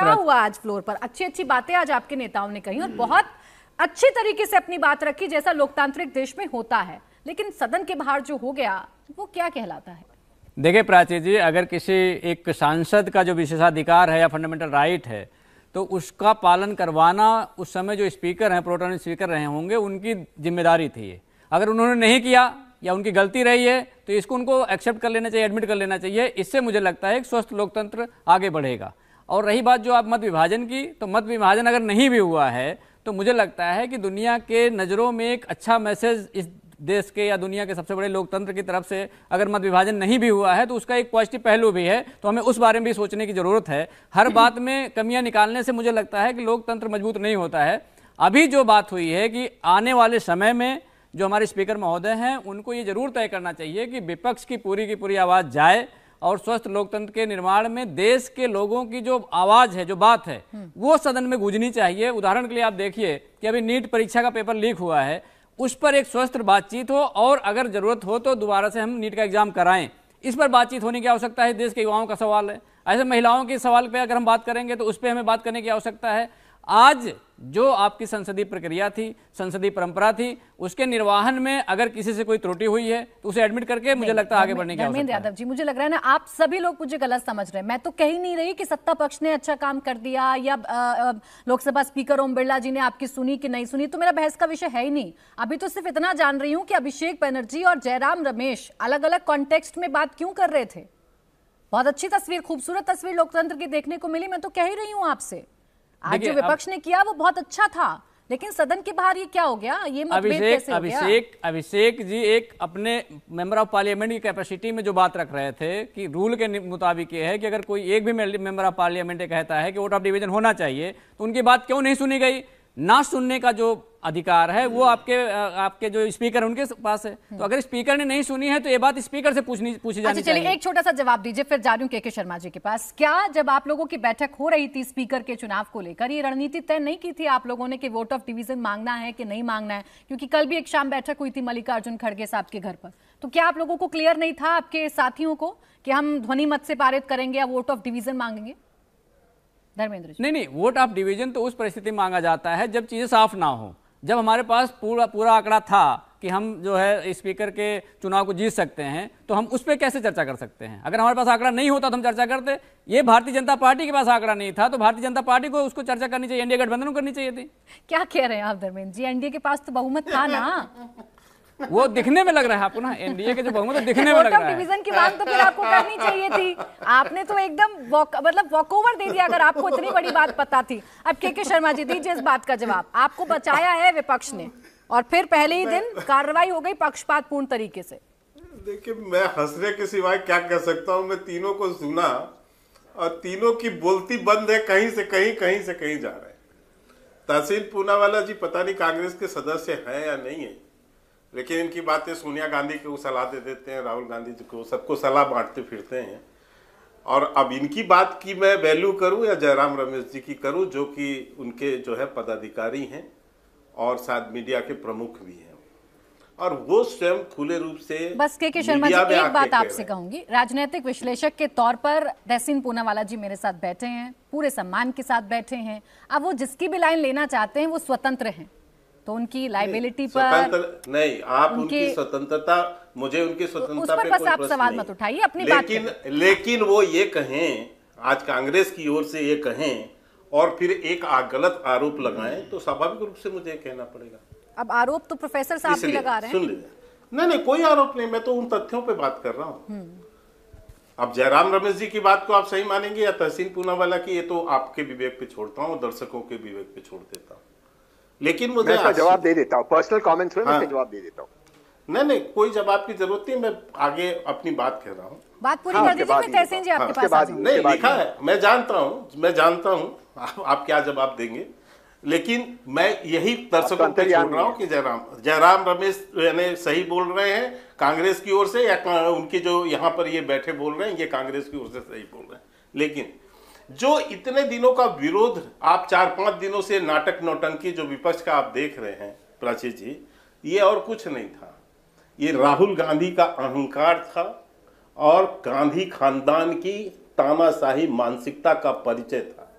क्या हुआ आज फ्लोर पर? अच्छी अच्छी बातें आज आपके नेताओं ने कही और बहुत अच्छी तरीके से अपनी बात रखी, जैसा लोकतांत्रिक देश में होता है, लेकिन सदन के बाहर जो हो गया वो क्या कहलाता है? देखिए प्राची जी, अगर किसी एक सांसद का जो विशेषाधिकार है या फंडामेंटल राइट है तो उसका पालन करवाना उस समय जो स्पीकर हैं, प्रोटेम स्पीकर रहे होंगे, उनकी जिम्मेदारी थी ये। अगर उन्होंने नहीं किया या उनकी गलती रही है तो इसको उनको एक्सेप्ट कर लेना चाहिए, एडमिट कर लेना चाहिए। इससे मुझे लगता है एक स्वस्थ लोकतंत्र आगे बढ़ेगा। और रही बात जो आप मत विभाजन की, तो मत विभाजन अगर नहीं भी हुआ है तो मुझे लगता है कि दुनिया के नज़रों में एक अच्छा मैसेज इस देश के या दुनिया के सबसे बड़े लोकतंत्र की तरफ से अगर मत विभाजन नहीं भी हुआ है तो उसका एक पॉजिटिव पहलू भी है। तो हमें उस बारे में भी सोचने की जरूरत है। हर बात में कमियां निकालने से मुझे लगता है कि लोकतंत्र मजबूत नहीं होता है। अभी जो बात हुई है कि आने वाले समय में जो हमारे स्पीकर महोदय हैं उनको ये जरूर तय करना चाहिए कि विपक्ष की पूरी आवाज़ जाए और स्वस्थ लोकतंत्र के निर्माण में देश के लोगों की जो आवाज़ है, जो बात है, वो सदन में गूंजनी चाहिए। उदाहरण के लिए आप देखिए कि अभी नीट परीक्षा का पेपर लीक हुआ है, उस पर एक स्वस्थ बातचीत हो और अगर जरूरत हो तो दोबारा से हम नीट का एग्जाम कराएं, इस पर बातचीत होने की आवश्यकता है। देश के युवाओं का सवाल है। ऐसे महिलाओं के सवाल पे अगर हम बात करेंगे तो उस पर हमें बात करने की आवश्यकता है। आज जो आपकी संसदीय प्रक्रिया थी, संसदीय परंपरा थी, उसके निर्वाहन में अगर किसी से कोई त्रुटि हुई है तो उसे एडमिट करके मुझे लगता है आगे बढ़ने की आवश्यकता है। यादव जी, मुझे लग रहा है ना आप सभी लोग मुझे गलत समझ रहे हैं। मैं तो कह ही नहीं रही कि सत्ता पक्ष ने अच्छा काम कर दिया या लोकसभा स्पीकर ओम बिरला जी ने आपकी सुनी कि नहीं सुनी, तो मेरा बहस का विषय है ही नहीं। अभी तो सिर्फ इतना जान रही हूं कि अभिषेक बनर्जी और जयराम रमेश अलग अलग कॉन्टेक्स्ट में बात क्यों कर रहे थे। बहुत अच्छी तस्वीर, खूबसूरत तस्वीर लोकतंत्र की देखने को मिली। मैं तो कह ही रही हूं आपसे, आज जो विपक्ष ने किया वो बहुत अच्छा था, लेकिन सदन के बाहर ये क्या हो गया? ये मतभेद कैसे हो गया? अभिषेक जी एक अपने मेंबर ऑफ पार्लियामेंट की कैपेसिटी में जो बात रख रहे थे कि रूल के मुताबिक ये है कि अगर कोई एक भी मेंबर ऑफ पार्लियामेंट कहता है कि वोट ऑफ डिवीजन होना चाहिए तो उनकी बात क्यों नहीं सुनी गई? ना सुनने का जो अधिकार है वो आपके जो स्पीकर उनके पास है। तो अगर स्पीकर ने नहीं सुनी है तो ये बात स्पीकर से पूछी जानी चाहिए। चलिए एक छोटा सा जवाब दीजिए, फिर जा रही हूं के शर्मा जी के पास। क्या जब आप लोगों की बैठक हो रही थी स्पीकर के चुनाव को लेकर, ये रणनीति तय नहीं की थी आप लोगों ने कि वोट ऑफ डिवीजन मांगना है कि नहीं मांगना है? क्योंकि कल भी एक शाम बैठक हुई थी मल्लिकार्जुन खड़गे साहब के घर पर, तो क्या आप लोगों को क्लियर नहीं था आपके साथियों को कि हम ध्वनि मत से पारित करेंगे या वोट ऑफ डिवीजन मांगेंगे? धर्मेंद्र जी, नहीं, वोट ऑफ डिवीजन तो उस परिस्थिति में मांगा जाता है जब चीजें साफ ना हो, जब हमारे पास पूरा आंकड़ा था कि हम जो है स्पीकर के चुनाव को जीत सकते हैं, तो हम उस पर कैसे चर्चा कर सकते हैं? अगर हमारे पास आंकड़ा नहीं होता तो हम चर्चा करते। ये भारतीय जनता पार्टी के पास आंकड़ा नहीं था तो भारतीय जनता पार्टी को उसको चर्चा करनी चाहिए, एनडीए गठबंधन को करनी चाहिए थी। क्या कह रहे हैं आप धर्मेंद्र जी? एनडीए के पास तो बहुमत था ना। वो दिखने में लग रहा है आपको ना, एनडीए के जो बहुमत है दिखने में लग रहा है। डिवीजन की मांग तो फिर आपको करनी चाहिए थी। आपने तो एकदम वॉकओवर दे दिया अगर आपको इतनी बड़ी बात पता थी। अब के शर्मा जी दीजिए इस बात का जवाब। आपको बचाया है विपक्ष ने और फिर पहले ही दिन कार्रवाई हो गई पक्षपातपूर्ण तरीके से। देखिए, मैं हंसने के सिवाय क्या कह सकता हूं। मैं तीनों को सुना और तीनों की बोलती बंद है, कहीं से कहीं जा रहे हैं। तहसीन पूनावाला जी पता नहीं कांग्रेस के सदस्य हैं या नहीं है, लेकिन इनकी बातें सोनिया गांधी को सलाह दे देते हैं, राहुल गांधी जी को, सबको सलाह बांटते फिरते हैं। और अब इनकी बात की मैं वैल्यू करूं या जयराम रमेश जी की करूं, जो कि उनके जो है पदाधिकारी हैं और शायद मीडिया के प्रमुख भी हैं, और वो स्वयं खुले रूप से बस के शर्मा जी एक बात आपसे कहूंगी, राजनीतिक विश्लेषक के तौर पर तहसीन पूनावाला जी मेरे साथ बैठे हैं, पूरे सम्मान के साथ बैठे हैं। अब वो जिसकी भी लाइन लेना चाहते हैं वो स्वतंत्र हैं, तो उनकी लाइबिलिटी पर नहीं, आप उनकी स्वतंत्रता, मुझे उनकी स्वतंत्रता पे कोई प्रश्न सवाल मत उठाइए, अपनी बात लेकिन वो ये कहें, आज कांग्रेस की ओर से ये कहें और फिर एक गलत आरोप लगाएं तो स्वाभाविक रूप से मुझे कहना पड़ेगा। अब आरोप तो प्रोफेसर साहब भी लगा रहे हैं। सुन लीजिए, नहीं कोई आरोप नहीं, मैं तो उन तथ्यों पे बात कर रहा हूँ। अब जयराम रमेश जी की बात को आप सही मानेंगे या तहसीन पूनावाला की, ये तो आपके विवेक पे छोड़ता हूँ, दर्शकों के विवेक पे छोड़ देता हूँ। लेकिन मुझे मैं जवाब दे देता हूँ, पर्सनल कमेंट्स में मैं जवाब दे देता हूँ। नहीं, कोई जवाब की जरूरत नहीं, मैं आगे अपनी बात कह रहा हूँ। बात पूरी कर दीजिए, तहसीन जी आपके पास नहीं लिखा है, मैं जानता हूँ आप क्या जवाब देंगे, लेकिन मैं यही दर्शकों पे छोड़ रहा हूँ कि जयराम रमेश यानी सही बोल रहे हैं कांग्रेस की ओर से, या उनके जो यहाँ पर ये बैठे बोल रहे हैं ये कांग्रेस की ओर से सही बोल रहे हैं। लेकिन जो इतने दिनों का विरोध, आप 4-5 दिनों से नाटक नौटंकी जो विपक्ष का आप देख रहे हैं प्राची जी, ये और कुछ नहीं था, ये राहुल गांधी का अहंकार था और गांधी खानदान की तानाशाही मानसिकता का परिचय था।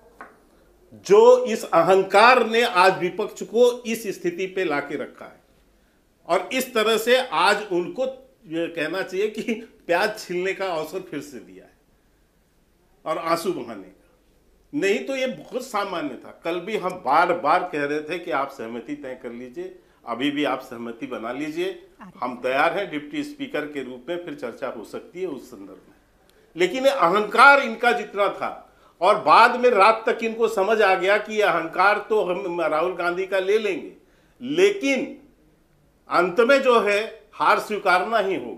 जो इस अहंकार ने आज विपक्ष को इस स्थिति पे लाके रखा है, और इस तरह से आज उनको ये कहना चाहिए कि प्याज छीलने का अवसर फिर से दिया है और आंसू बहाने का। नहीं तो ये बहुत सामान्य था। कल भी हम बार बार कह रहे थे कि आप सहमति तय कर लीजिए, अभी भी आप सहमति बना लीजिए, हम तैयार हैं डिप्टी स्पीकर के रूप में, फिर चर्चा हो सकती है उस संदर्भ में। लेकिन अहंकार इनका जितना था, और बाद में रात तक इनको समझ आ गया कि यह अहंकार तो हम राहुल गांधी का ले लेंगे, लेकिन अंत में जो है हार स्वीकारना ही होगा।